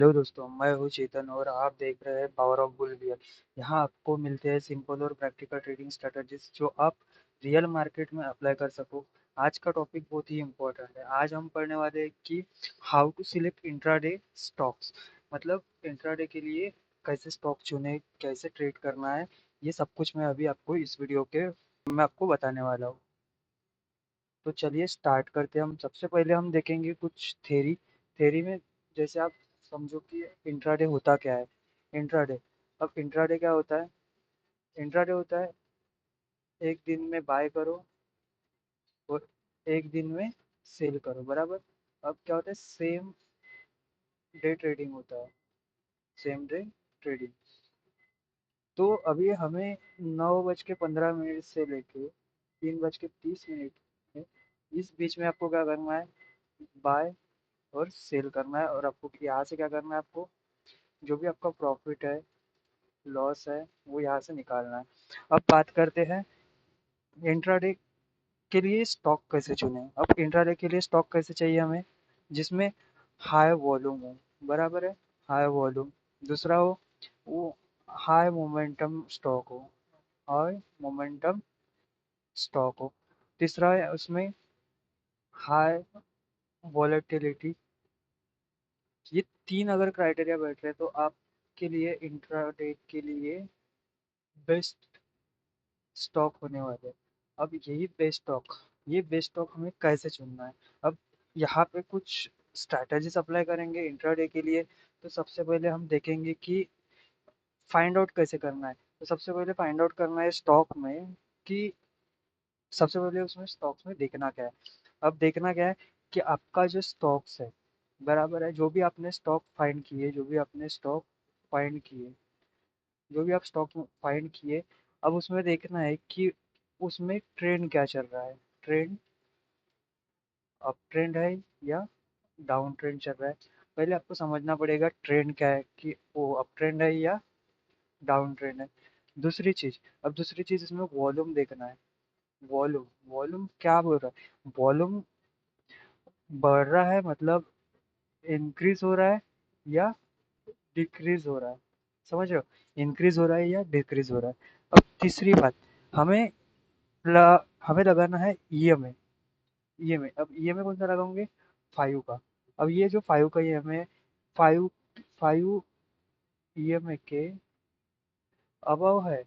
Hello दोस्तों, मैं हूँ चेतन और आप देख रहे हैं पावर ऑफ बुल रियल। यहाँ आपको मिलते हैं सिंपल और प्रैक्टिकल ट्रेडिंग स्ट्रेटजीज जो आप रियल मार्केट में अप्लाई कर सको। आज का टॉपिक बहुत ही इम्पोर्टेंट है। आज हम पढ़ने वाले हैं कि how to select intraday stocks, मतलब इंट्राडे के लिए कैसे स्टॉक चुने, कैसे ट्रेड करना है। ये सब कुछ मैं अभी आपको इस वीडियो के मैं आपको बताने वाला हूँ। तो चलिए स्टार्ट करते हैं। हम सबसे पहले हम देखेंगे कुछ थ्योरी। थ्योरी में जैसे आप समझो कि इंट्राडे होता क्या है। इंट्राडे, अब इंट्राडे क्या होता है? इंट्राडे होता है एक दिन में बाय करो और एक दिन में सेल करो, बराबर। अब क्या होता है, सेम डे ट्रेडिंग होता है, सेम डे ट्रेडिंग। तो अभी हमें 9:15 से लेके 3:30 है, इस बीच में आपको क्या करना है, बाय और सेल करना है। और आपको यहाँ से क्या करना है, आपको जो भी आपका प्रॉफिट है, लॉस है, वो यहाँ से निकालना है। अब बात करते हैं इंट्राडे के लिए स्टॉक कैसे चुने। अब इंट्राडे के लिए स्टॉक कैसे चाहिए हमें, जिसमें हाई वॉल्यूम हो, बराबर है, हाई वॉल्यूम। दूसरा हो वो हाई मोमेंटम स्टॉक हो, हाई मोमेंटम स्टॉक हो। तीसरा है उसमें हाई वॉलेटिलिटी। ये तीन अगर क्राइटेरिया बैठ रहे हैं तो आपके लिए इंट्राडे के लिए बेस्ट स्टॉक होने वाले हैं। अब यही बेस्ट स्टॉक, ये बेस्ट स्टॉक हमें कैसे चुनना है। अब यहाँ पे कुछ स्ट्रैटेजीज अप्लाई करेंगे इंट्राडे के लिए। तो सबसे पहले हम देखेंगे कि फाइंड आउट कैसे करना है। तो सबसे पहले फाइंड आउट करना है स्टॉक में कि सबसे पहले उसमें स्टॉक्स में देखना क्या है। अब देखना क्या है कि आपका जो स्टॉक्स है, बराबर है, जो भी आपने स्टॉक फाइंड किए, जो भी आपने स्टॉक फाइंड किए, जो भी आप स्टॉक फाइंड किए, अब उसमें देखना है कि उसमें ट्रेंड क्या चल रहा है। ट्रेंड अप ट्रेंड है या डाउन ट्रेंड चल रहा है। पहले आपको समझना पड़ेगा ट्रेंड क्या है, कि वो अप ट्रेंड है या डाउन ट्रेंड है। दूसरी चीज इसमें वॉल्यूम देखना है। वॉल्यूम, वॉल्यूम क्या बोल रहा है, वॉल्यूम बढ़ रहा है मतलब इंक्रीज हो रहा है या डिक्रीज हो रहा है। समझ रहे हो, इंक्रीज हो रहा है या डिक्रीज हो रहा है। अब तीसरी बात, हमें हमें लगाना है ईएमए। ईएमए, अब ईएमए कौन सा लगाओगे, 5 का। अब ये जो 5 का ईएमए है, 5 5 ईएमए के अबव है,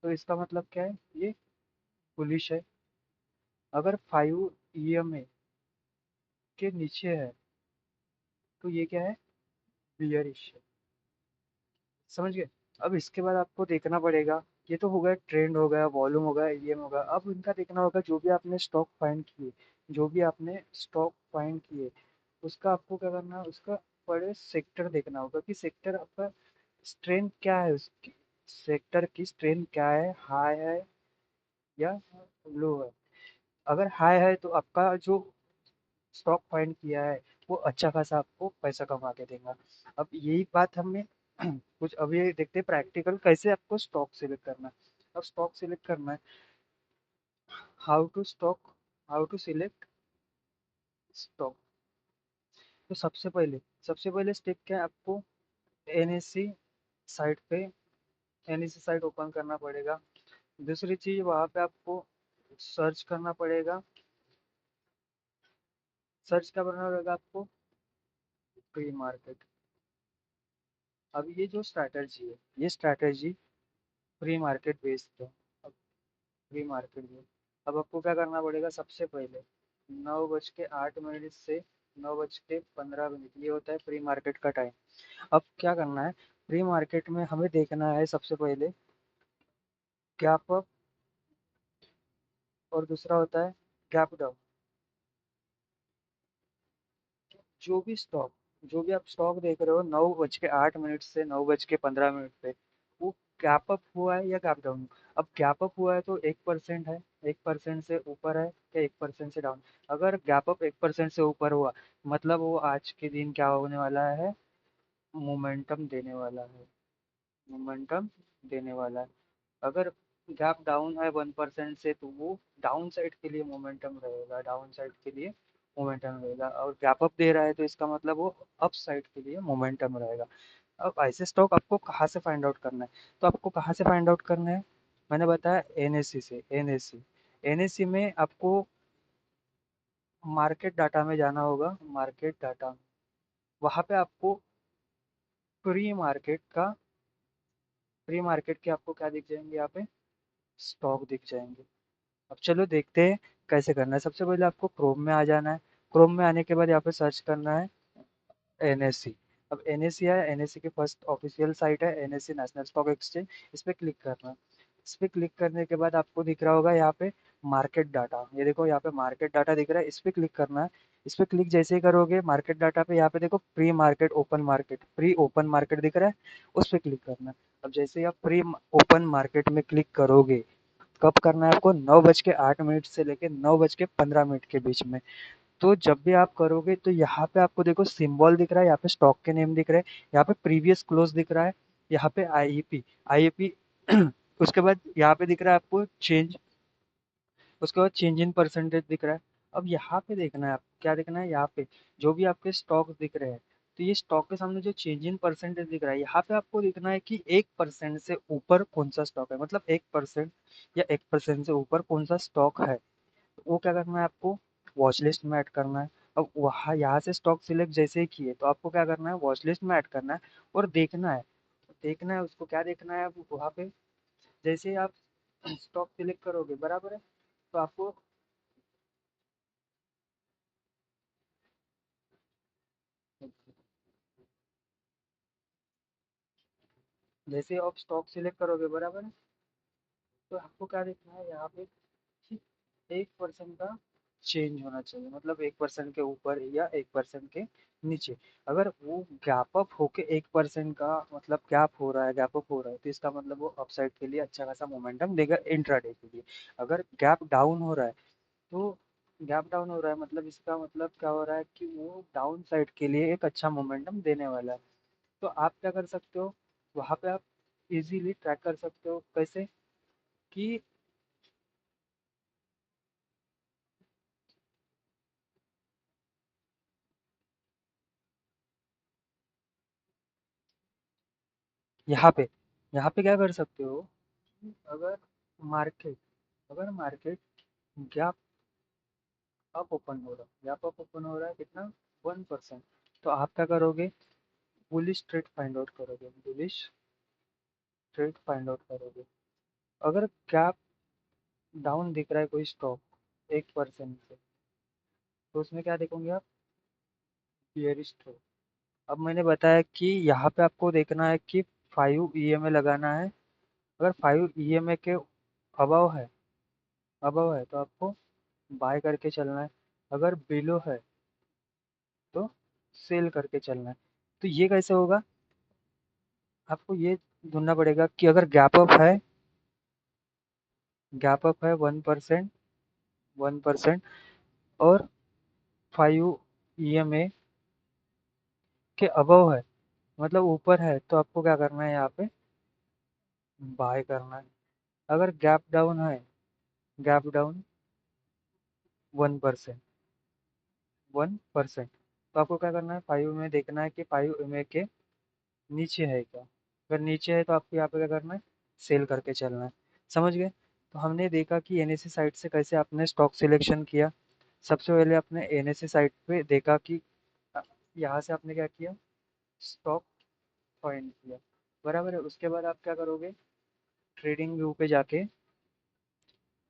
तो इसका मतलब क्या है, ये बुलिश है। अगर 5 ईएमए के नीचे है तो ये क्या है, बियरिश है। समझ गए। अब इसके बाद आपको देखना पड़ेगा, ये तो हो गया ट्रेंड, हो गया वॉल्यूम, हो गया ईएम, हो गया। अब इनका देखना होगा जो भी आपने स्टॉक फाइंड किए, जो भी आपने स्टॉक फाइंड किए, उसका आपको क्या करना है, उसका बड़े सेक्टर देखना होगा कि सेक्टर आपका स्ट्रेंथ क्या है, उसकी सेक्टर की स्ट्रेंथ क्या है, हाई है या लो है। अगर हाई है तो आपका जो स्टॉक फाइंड किया है वो अच्छा खासा आपको पैसा कमा के देगा। अब यही बात हमें कुछ अभी देखते हैं प्रैक्टिकल कैसे आपको स्टॉक सिलेक्ट करना है। अब स्टॉक सिलेक्ट करना है, हाउ टू सिलेक्ट स्टॉक। तो सबसे पहले स्टेप क्या है, आपको एनएससी साइट पे एनएससी साइट ओपन करना पड़ेगा। दूसरी चीज, वहाँ पे आपको सर्च करना पड़ेगा। सर्च क्या करना पड़ेगा आपको, प्री मार्केट। अब ये जो स्ट्रैटेजी है, ये स्ट्रैटेजी प्री मार्केट बेस्ड है। अब प्री मार्केट में अब आपको क्या करना पड़ेगा, सबसे पहले 9:08 से 9:15 ये होता है प्री मार्केट का टाइम। अब क्या करना है, प्री मार्केट में हमें देखना है सबसे पहले गैप अप और दूसरा होता है गैप डाउन। जो भी स्टॉक जो भी आप स्टॉक देख रहे हो 9:08 से 9:15 पे, वो गैप अप हुआ है या गैप डाउन। अब गैप अप हुआ है तो 1% है, 1% से ऊपर है या 1% से डाउन। अगर गैप अप 1% से ऊपर हुआ, मतलब वो आज के दिन क्या होने वाला है, मोमेंटम देने वाला है, मोमेंटम देने वाला है। अगर गैप डाउन है 1% से तो वो डाउन साइड के लिए मोमेंटम रहेगा, डाउन साइड के लिए मोमेंटम रहेगा, और गैप अप दे रहा है तो इसका मतलब वो अप साइड के लिए मोमेंटम रहेगा। अब ऐसे स्टॉक आपको कहाँ से फाइंड आउट करना है? तो आपको कहाँ से फाइंड आउट करना है? मैंने बताया एनएससी से। एनएससी, एनएससी में आपको मार्केट डाटा में जाना होगा। मार्केट डाटा, वहाँ पे आपको प्री मार्केट का, प्री मार्केट के आपको क्या दिख जाएंगे? यहाँ पे स्टॉक दिख जाएंगे। अब चलो देखते हैं कैसे करना है। सबसे पहले आपको क्रोम में आ जाना है। क्रोम में आने के बाद यहाँ पे सर्च करना है एनएससी। अब एनएससी है, एनएससी की फर्स्ट ऑफिशियल साइट है एनएससी नेशनल स्टॉक एक्सचेंज। इस पे क्लिक करना है। इस पे क्लिक करने के बाद आपको दिख रहा होगा यहाँ पे मार्केट डाटा। ये देखो यहाँ पे मार्केट डाटा दिख रहा है, इस पे क्लिक करना है। इस पे क्लिक जैसे ही करोगे मार्केट डाटा पे, यहाँ पे देखो pre market open market, pre open market दिख रहा है, उस पे क्लिक करना है। अब जैसे ही आप प्री ओपन मार्केट में क्लिक करोगे, कब करना है आपको? 9:08 से लेके 9:15 के बीच में। तो जब भी आप करोगे तो यहाँ पे आपको देखो सिंबल दिख रहा है, यहाँ पे स्टॉक के नेम दिख रहे हैं, यहाँ पे प्रीवियस क्लोज दिख रहा है, यहाँ पे आईईपी, आईईपी उसके बाद यहाँ पे दिख रहा है आपको चेंज, उसके बाद चेंज इन परसेंटेज दिख रहा है। अब यहाँ पे देखना है, आप क्या देखना है? यहाँ पे जो भी आपके स्टॉक दिख रहे हैं, तो ये स्टॉक के सामने जो चेंज इन परसेंटेज दिख रहा है, यहाँ पे आपको देखना है कि 1% से ऊपर कौन सा स्टॉक है, मतलब 1% या 1% से ऊपर कौन सा स्टॉक है। वो क्या करना है आपको? वॉच लिस्ट में ऐड करना है। अब वहाँ यहाँ से स्टॉक सिलेक्ट जैसे ही किए तो आपको क्या करना है? वॉच लिस्ट में ऐड करना है और देखना है। देखना है उसको, क्या देखना है? अब वहाँ पे जैसे ही आप स्टॉक सिलेक्ट करोगे, बराबर है, तो आपको जैसे ही आप स्टॉक सिलेक्ट करोगे, बराबर है, तो आपको क्या देखना है यहाँ पे कि 1% का चेंज होना चाहिए, मतलब 1% के ऊपर या 1% के नीचे। अगर वो गैप अप होके 1% का मतलब गैप हो रहा है, गैप अप हो रहा है, तो इसका मतलब वो अपसाइड के लिए अच्छा खासा मोमेंटम देगा इंट्राडे के लिए। अगर गैप डाउन हो रहा है, तो गैप डाउन हो रहा है मतलब इसका मतलब क्या हो रहा है कि वो डाउन साइड के लिए एक अच्छा मोमेंटम देने वाला है। तो आप क्या कर सकते हो? वहाँ पे आप इजीली ट्रैक कर सकते हो। कैसे? कि यहाँ पे, यहाँ पे क्या कर सकते हो? अगर मार्केट, अगर मार्केट गैप अप ओपन हो रहा है, गैप अप ओपन हो रहा है कितना? 1%, तो आप क्या करोगे? बुलिश ट्रेड फाइंड आउट करोगे, बुलिश ट्रेड फाइंड आउट करोगे। अगर गैप डाउन दिख रहा है कोई स्टॉक 1% से, तो उसमें क्या देखोगे आप? Bearish trade. अब मैंने बताया कि यहाँ पे आपको देखना है कि 5 EMA लगाना है। अगर 5 EMA के अबव है, अबव है तो आपको बाय करके चलना है। अगर बिलो है तो सेल करके चलना है। तो ये कैसे होगा? आपको ये ढूंढना पड़ेगा कि अगर गैप अप है 1%, 1% और 5 EMA के अबव है, मतलब ऊपर है, तो आपको क्या करना है? यहाँ पे बाय करना है। अगर गैप डाउन है, गैप डाउन 1%, 1%, तो आपको क्या करना है? 5 में देखना है कि 5 EMA के नीचे है क्या। अगर नीचे है तो आपको यहाँ पे क्या करना है? सेल करके चलना है। समझ गए? तो हमने देखा कि एनएससी साइट से कैसे आपने स्टॉक सिलेक्शन किया। सबसे पहले आपने एनएससी साइट पे देखा कि अ, यहाँ से आपने क्या किया? स्टॉक फाइंड किया, बराबर है। उसके बाद आप क्या करोगे? ट्रेडिंग व्यू पे जाके,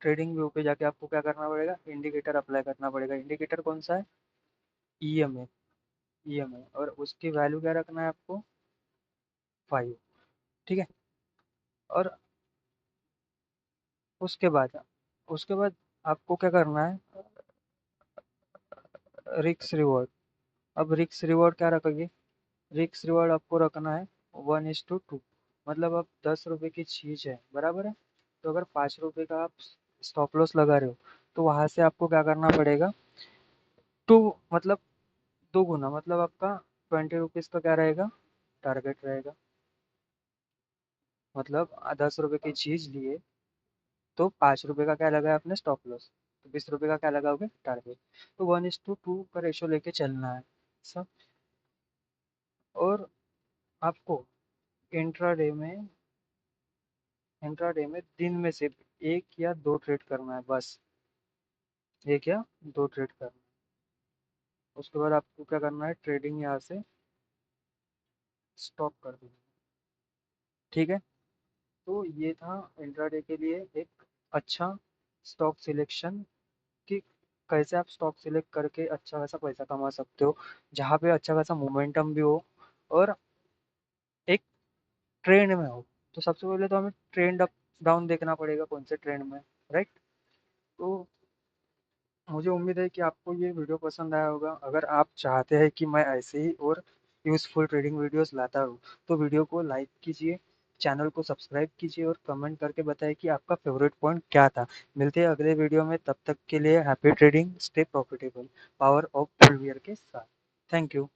ट्रेडिंग व्यू पे जाके आपको क्या करना पड़ेगा? इंडिकेटर अप्लाई करना पड़ेगा। इंडिकेटर कौन सा है? ईएमए, ईएमए, और उसकी वैल्यू क्या रखना है आपको? 5। ठीक है। और उसके बाद, उसके बाद आपको क्या करना है? रिक्स रिवॉर्ड। अब रिक्स रिवॉर्ड क्या रखोगे? रिक्स रिवॉर्ड आपको रखना है 1:2। मतलब अब 10 रुपए की चीज़ है, बराबर है, तो अगर 5 रुपए का आप स्टॉप लॉस लगा रहे हो, तो वहां से आपको क्या करना पड़ेगा? टू, मतलब 2 गुना, मतलब आपका 20 रुपीज़ का क्या रहेगा? टारगेट रहेगा। मतलब 10 रुपए की चीज़ लिए तो 5 रुपए का क्या लगा है आपने? Stop loss. तो 20 रुपये का क्या लगाओगे, टारगेट। तो 1:2 का रेशो लेके चलना है सब। और आपको इंट्राडे में दिन में सिर्फ 1 या 2 ट्रेड करना है बस। 1 या 2 ट्रेड करना है। उसके बाद आपको क्या करना है, ट्रेडिंग यहाँ से स्टॉप कर देना है। ठीक है। तो ये था इंट्राडे के लिए एक अच्छा स्टॉक सिलेक्शन, कि कैसे आप स्टॉक सिलेक्ट करके अच्छा खासा पैसा कमा सकते हो, जहाँ पे अच्छा खासा मोमेंटम भी हो और एक ट्रेंड में हो। तो सबसे पहले तो हमें ट्रेंड अप डाउन देखना पड़ेगा, कौन से ट्रेंड में, राइट। तो मुझे उम्मीद है कि आपको ये वीडियो पसंद आया होगा। अगर आप चाहते हैं कि मैं ऐसे ही और यूज़फुल ट्रेडिंग वीडियोस लाता रहूँ, तो वीडियो को लाइक कीजिए, चैनल को सब्सक्राइब कीजिए और कमेंट करके बताइए कि आपका फेवरेट पॉइंट क्या था। मिलते हैं अगले वीडियो में, तब तक के लिए happy trading, stay profitable, power of bull के साथ। Thank you.